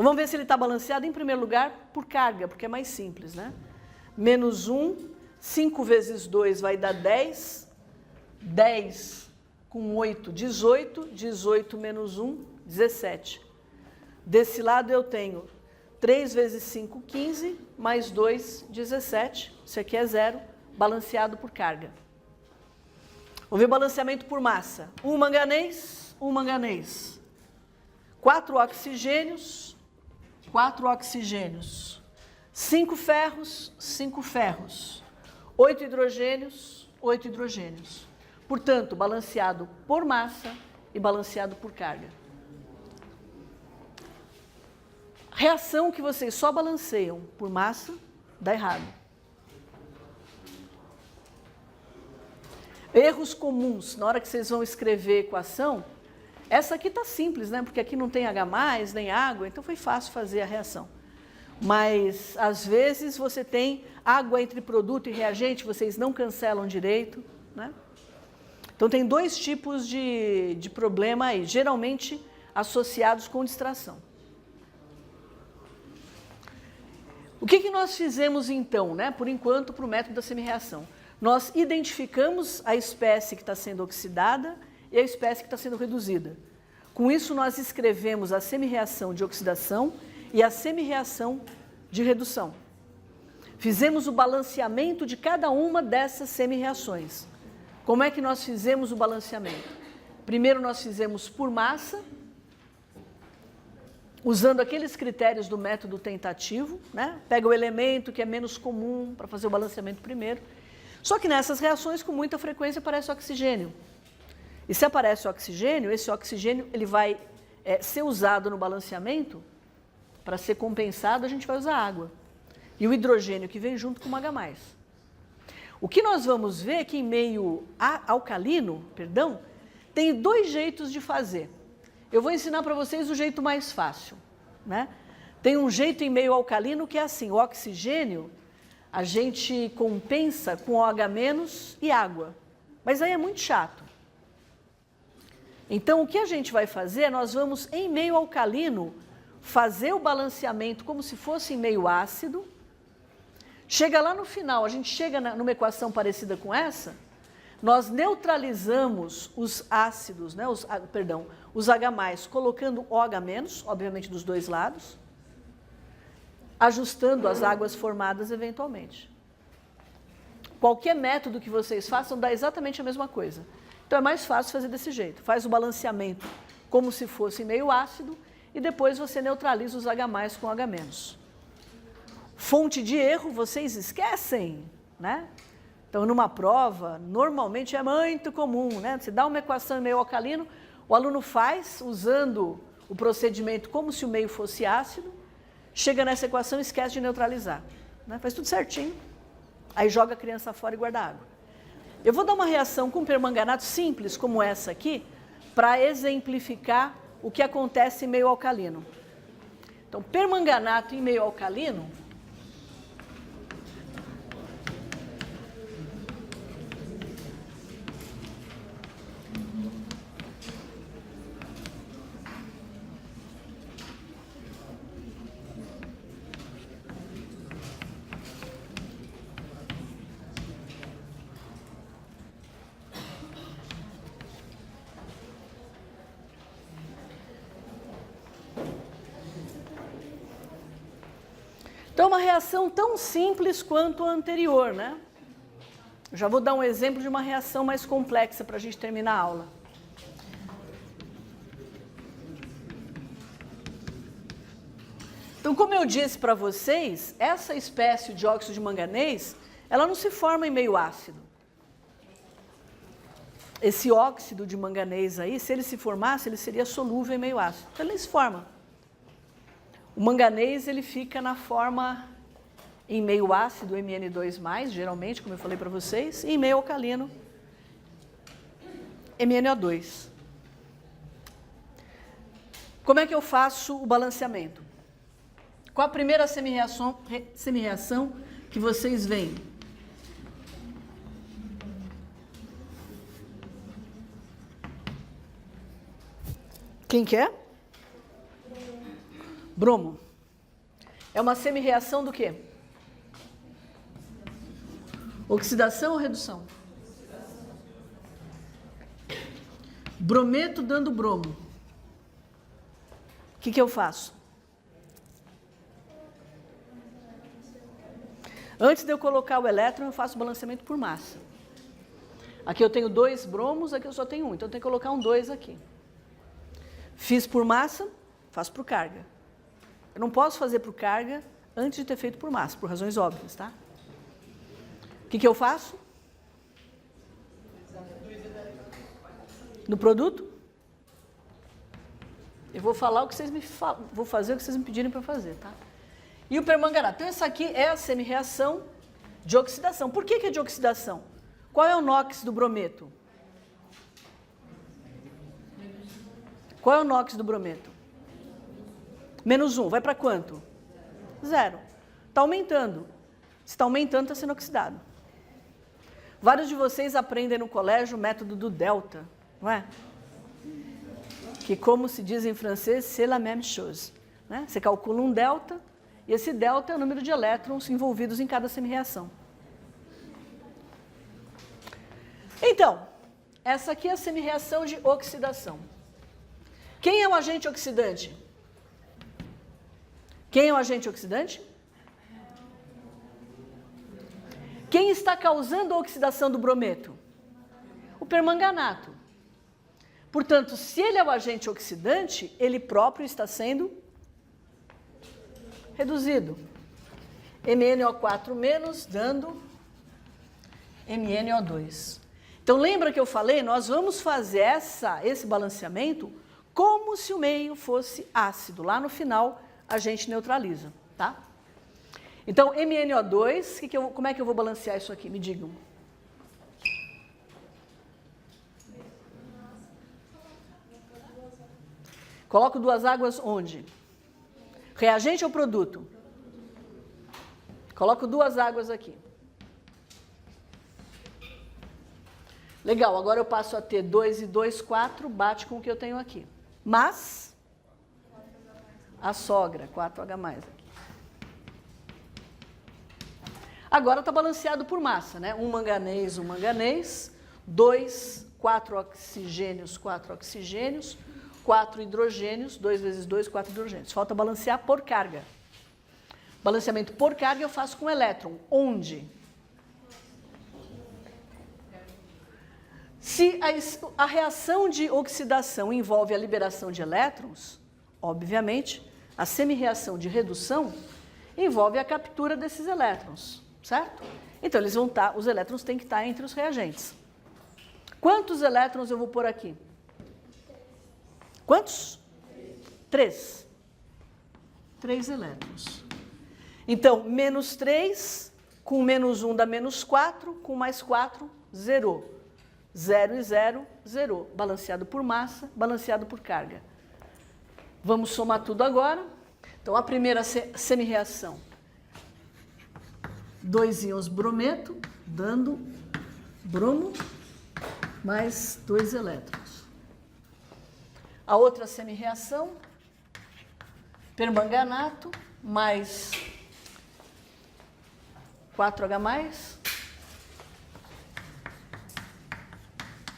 Então vamos ver se ele está balanceado em primeiro lugar por carga, porque é mais simples, né? Menos 1, 5 vezes 2 vai dar 10, 10 com 8, 18, 18 menos 1, 17. Desse lado eu tenho 3 vezes 5, 15, mais 2, 17. Isso aqui é 0, balanceado por carga. Vamos ver o balanceamento por massa. 1 manganês, 1 manganês. 4 oxigênios, 4 oxigênios. 5 ferros, 5 ferros. 8 hidrogênios, 8 hidrogênios. Portanto, balanceado por massa e balanceado por carga. Reação que vocês só balanceiam por massa, dá errado. Erros comuns, na hora que vocês vão escrever equação, essa aqui está simples, né? Porque aqui não tem H+, nem água, então foi fácil fazer a reação. Mas, às vezes, você tem água entre produto e reagente, vocês não cancelam direito, né? Então, tem dois tipos de problema aí, geralmente associados com distração. O que nós fizemos, então, né? Por enquanto, para o método da semi-reação? Nós identificamos a espécie que está sendo oxidada e a espécie que está sendo reduzida. Com isso, nós escrevemos a semi-reação de oxidação e a semi-reação de redução. Fizemos o balanceamento de cada uma dessas semi-reações. Como é que nós fizemos o balanceamento? Primeiro, nós fizemos por massa, usando aqueles critérios do método tentativo, né? Pega o elemento que é menos comum para fazer o balanceamento primeiro. Só que nessas reações, com muita frequência, aparece oxigênio. E se aparece oxigênio, esse oxigênio ele vai ser usado no balanceamento. Para ser compensado, a gente vai usar água. E o hidrogênio que vem junto com o H+. O que nós vamos ver é que em meio alcalino, tem dois jeitos de fazer. Eu vou ensinar para vocês o jeito mais fácil, né? Tem um jeito em meio alcalino que é assim, o oxigênio a gente compensa com OH- e água. Mas aí é muito chato. Então, o que a gente vai fazer, nós vamos, em meio alcalino, fazer o balanceamento como se fosse em meio ácido. Chega lá no final, a gente chega numa equação parecida com essa, nós neutralizamos os ácidos, né, os H+, colocando OH-, obviamente dos dois lados, ajustando as águas formadas eventualmente. Qualquer método que vocês façam dá exatamente a mesma coisa. Então é mais fácil fazer desse jeito. Faz o balanceamento como se fosse meio ácido e depois você neutraliza os H+ com H-. Fonte de erro, vocês esquecem, né? Então, numa prova, normalmente é muito comum, né? Você dá uma equação em meio alcalino, o aluno faz usando o procedimento como se o meio fosse ácido, chega nessa equação e esquece de neutralizar, né? Faz tudo certinho, aí joga a criança fora e guarda água. Eu vou dar uma reação com permanganato simples, como essa aqui, para exemplificar o que acontece em meio alcalino. Então, permanganato em meio alcalino, então, uma reação tão simples quanto a anterior, né? Já vou dar um exemplo de uma reação mais complexa para a gente terminar a aula. Então, como eu disse para vocês, essa espécie de óxido de manganês, ela não se forma em meio ácido. Esse óxido de manganês aí, se ele se formasse, ele seria solúvel em meio ácido. Então, ele não se forma. O manganês, ele fica na forma em meio ácido, Mn2+, geralmente, como eu falei para vocês, e em meio alcalino, MnO2. Como é que eu faço o balanceamento? Qual a primeira semi-reação que vocês veem? Quem que é? Bromo. É uma semi-reação do quê? Oxidação ou redução? Brometo dando bromo. O que eu faço? Antes de eu colocar o elétron, eu faço o balanceamento por massa. Aqui eu tenho 2 bromos, aqui eu só tenho 1. Então eu tenho que colocar um 2 aqui. Fiz por massa, faço por carga. Eu não posso fazer por carga antes de ter feito por massa, por razões óbvias, tá? O que eu faço? No produto? Eu vou falar o que vocês me falam, vou fazer o que vocês me pedirem para fazer, tá? E o permanganato. Então, essa aqui é a semi-reação de oxidação. Por que é de oxidação? Qual é o NOx do brometo? Qual é o NOx do brometo? -1. Vai para quanto? 0. Está aumentando. Se está aumentando, está sendo oxidado. Vários de vocês aprendem no colégio o método do delta, não é? Que, como se diz em francês, c'est la même chose. Né? Você calcula um delta, e esse delta é o número de elétrons envolvidos em cada semi-reação. Então, essa aqui é a semi-reação de oxidação. Quem é o agente oxidante? Quem é o agente oxidante? Quem está causando a oxidação do brometo? O permanganato. Portanto, se ele é o agente oxidante, ele próprio está sendo reduzido. MnO4- dando MnO2. Então, lembra que eu falei? Nós vamos fazer esse balanceamento como se o meio fosse ácido. Lá no final, a gente neutraliza, tá? Então, MnO2, como é que eu vou balancear isso aqui? Me digam. Coloco 2 águas onde? Reagente ou produto? Coloco 2 águas aqui. Legal, agora eu passo a ter 2 e 2, 4, bate com o que eu tenho aqui. Mas, a sogra, 4H+. Aqui. Agora está balanceado por massa, né? 1 manganês, 2, 4 oxigênios, 4 oxigênios, 4 hidrogênios, 2 vezes 2, 4 hidrogênios. Falta balancear por carga. Balanceamento por carga eu faço com elétron. Onde? Se a reação de oxidação envolve a liberação de elétrons, obviamente, a semi-reação de redução envolve a captura desses elétrons, certo? Então, os elétrons têm que estar entre os reagentes. Quantos elétrons eu vou pôr aqui? Quantos? 3. 3 elétrons. Então, -3 com -1 dá -4, com mais 4, 0. 0 e 0, 0. Balanceado por massa, balanceado por carga. Vamos somar tudo agora. Então, a primeira semi-reação. 2 íons brometo, dando bromo, mais 2 elétrons. A outra semi-reação, permanganato, mais 4H+,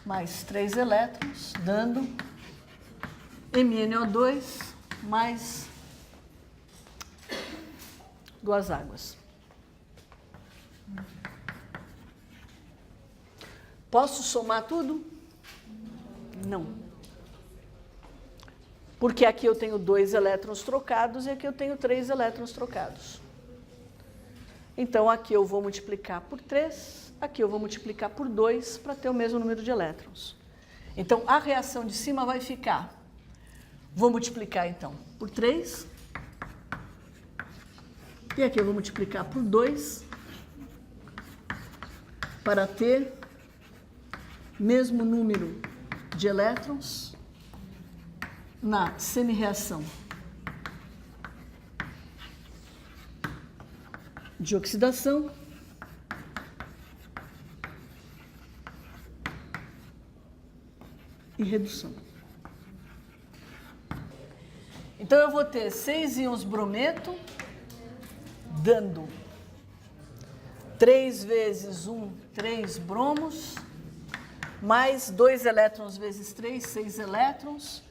mais 3 elétrons, dando MnO2 mais 2 águas. Posso somar tudo? Não. Porque aqui eu tenho 2 elétrons trocados e aqui eu tenho 3 elétrons trocados. Então, aqui eu vou multiplicar por 3, aqui eu vou multiplicar por 2 para ter o mesmo número de elétrons. Então, a reação de cima vai ficar, vou multiplicar então por 3, e aqui eu vou multiplicar por 2 para ter mesmo número de elétrons na semi-reação de oxidação e redução. Então, eu vou ter 6 íons brometo, dando 3 vezes 1, 3 bromos, mais 2 elétrons vezes 3, 6 elétrons.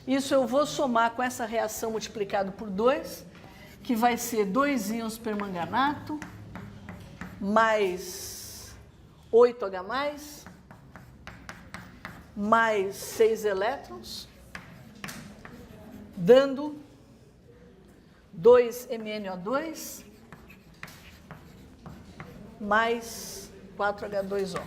Isso eu vou somar com essa reação multiplicado por 2, que vai ser 2 íons permanganato, mais 8H+, mais 6 elétrons, dando 2MnO2 mais 4H2O.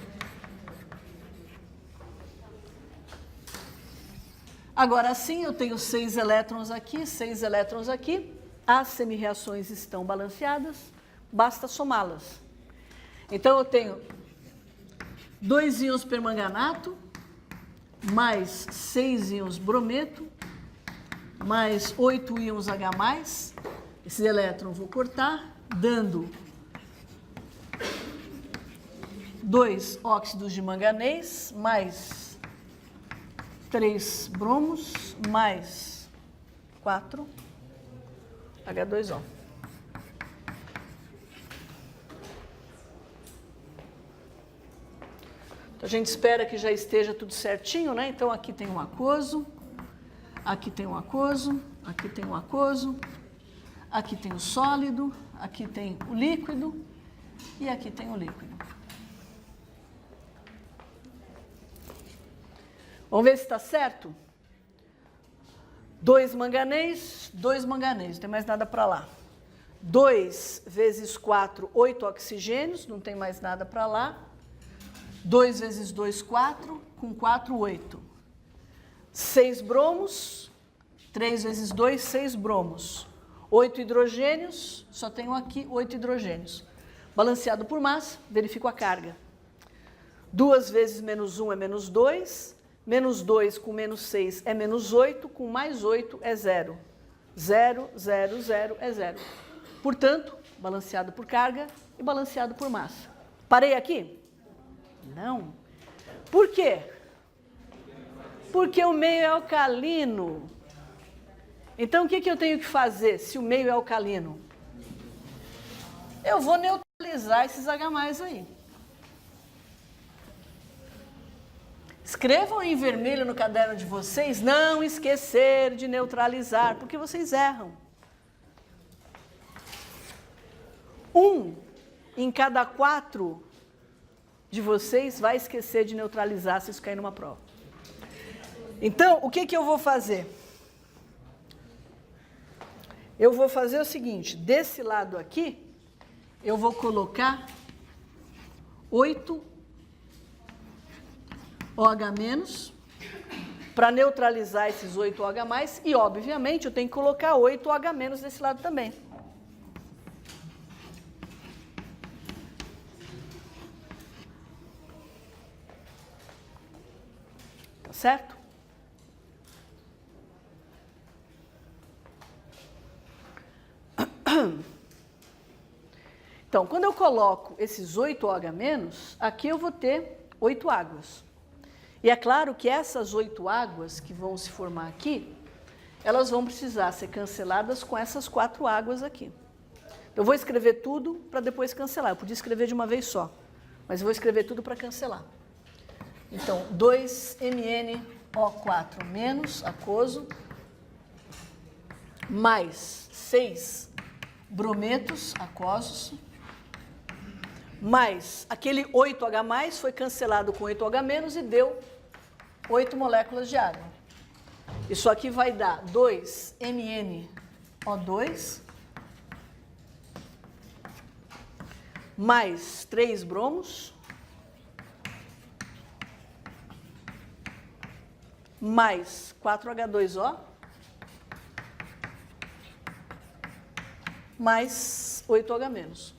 Agora, assim, eu tenho 6 elétrons aqui, 6 elétrons aqui. As semi-reações estão balanceadas, basta somá-las. Então, eu tenho 2 íons permanganato, mais 6 íons brometo, mais 8 íons H+, esse elétron vou cortar, dando 2 óxidos de manganês, mais 3 bromos, mais 4 H2O. Então, a gente espera que já esteja tudo certinho, né? Então, aqui tem um aquoso, aqui tem um aquoso, aqui tem um aquoso, aqui tem o sólido, aqui tem o líquido e aqui tem o líquido. Vamos ver se está certo? 2 manganês, não tem mais nada para lá. 2 vezes 4, 8 oxigênios, não tem mais nada para lá. 2 vezes 2, 4, com 4, 8. 6 bromos, 3 vezes 2, 6 bromos. 8 hidrogênios, só tenho aqui 8 hidrogênios. Balanceado por massa, verifico a carga. 2 vezes menos 1 é menos 2. Menos 2 com menos 6 é menos 8, com mais 8 é 0. 0, 0, 0 é 0. Portanto, balanceado por carga e balanceado por massa. Parei aqui? Não. Por quê? Porque o meio é alcalino. Então, o que eu tenho que fazer se o meio é alcalino? Eu vou neutralizar esses H+ aí. Escrevam em vermelho no caderno de vocês, não esquecer de neutralizar, porque vocês erram. 1 em cada 4 de vocês vai esquecer de neutralizar se isso cair numa prova. Então, o que eu vou fazer? Eu vou fazer o seguinte, desse lado aqui, eu vou colocar 8 OH- para neutralizar esses 8 OH+, e, obviamente, eu tenho que colocar 8 OH- desse lado também. Tá certo? Então, quando eu coloco esses 8 OH-, aqui eu vou ter 8 águas. E é claro que essas 8 águas que vão se formar aqui, elas vão precisar ser canceladas com essas 4 águas aqui. Eu vou escrever tudo para depois cancelar. Eu podia escrever de uma vez só, mas eu vou escrever tudo para cancelar. Então, 2MnO4 menos aquoso, mais 6 brometos aquosos, mais aquele 8H+, foi cancelado com 8H- e deu 8 moléculas de água. Isso aqui vai dar 2MnO2 mais 3 bromos mais 4H2O mais 8H-.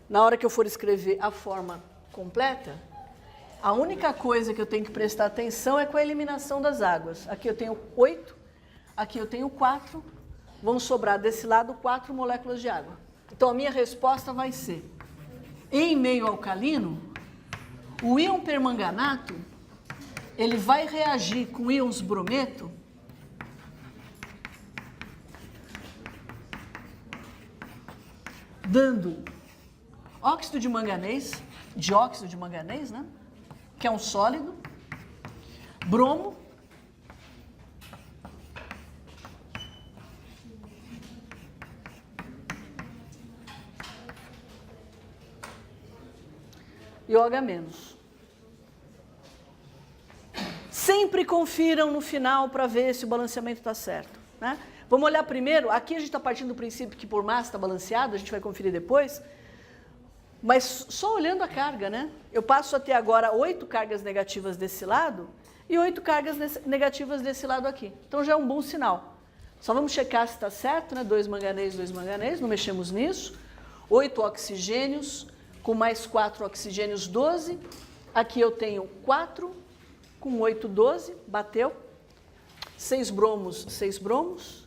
Na hora que eu for escrever a forma completa, a única coisa que eu tenho que prestar atenção é com a eliminação das águas. Aqui eu tenho 8, aqui eu tenho 4, vão sobrar desse lado 4 moléculas de água. Então, a minha resposta vai ser em meio alcalino, o íon permanganato, ele vai reagir com íons brometo dando óxido de manganês, dióxido de manganês, né? Que é um sólido, bromo, e OH-. Sempre confiram no final para ver se o balanceamento está certo, né? Vamos olhar primeiro, aqui a gente está partindo do princípio que por massa está balanceado, a gente vai conferir depois, mas só olhando a carga, né? Eu passo a ter agora 8 cargas negativas desse lado e 8 cargas negativas desse lado aqui. Então já é um bom sinal. Só vamos checar se está certo, né? 2 manganês, não mexemos nisso. 8 oxigênios, com mais 4 oxigênios, 12. Aqui eu tenho 4, com 8, 12, bateu. 6 bromos, 6 bromos.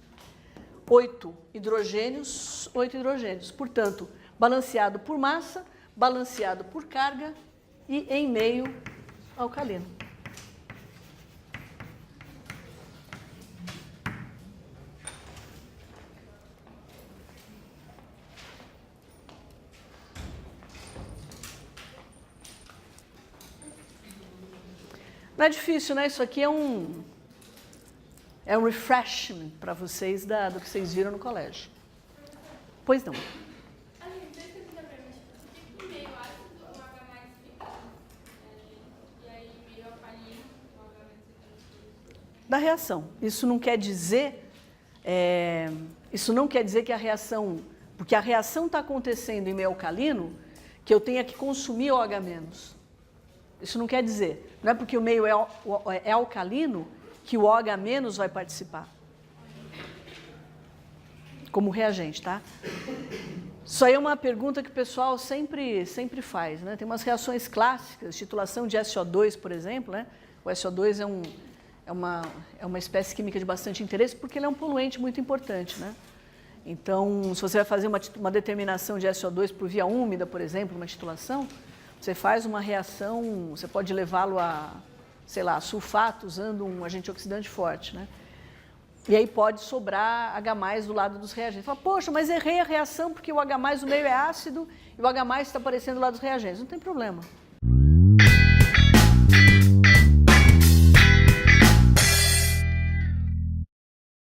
8 hidrogênios, 8 hidrogênios. Portanto, balanceado por massa, balanceado por carga e em meio alcalino. Não é difícil, né? Isso aqui é um refreshment para vocês do que vocês viram no colégio. Pois não. Da reação. Isso não quer dizer que a reação, porque a reação está acontecendo em meio alcalino, que eu tenha que consumir OH-. Isso não quer dizer. Não é porque o meio é alcalino que o OH- vai participar como reagente, tá? Isso aí é uma pergunta que o pessoal sempre faz, né? Tem umas reações clássicas, titulação de SO2, por exemplo, né? O SO2 é uma espécie química de bastante interesse porque ele é um poluente muito importante, né? Então, se você vai fazer uma determinação de SO2 por via úmida, por exemplo, uma titulação, você faz uma reação, você pode levá-lo a, sei lá, sulfato usando um agente oxidante forte, né? E aí pode sobrar H+ do lado dos reagentes. Fala, poxa, mas errei a reação porque o H+ do meio é ácido e o H+ está aparecendo do lado dos reagentes. Não tem problema.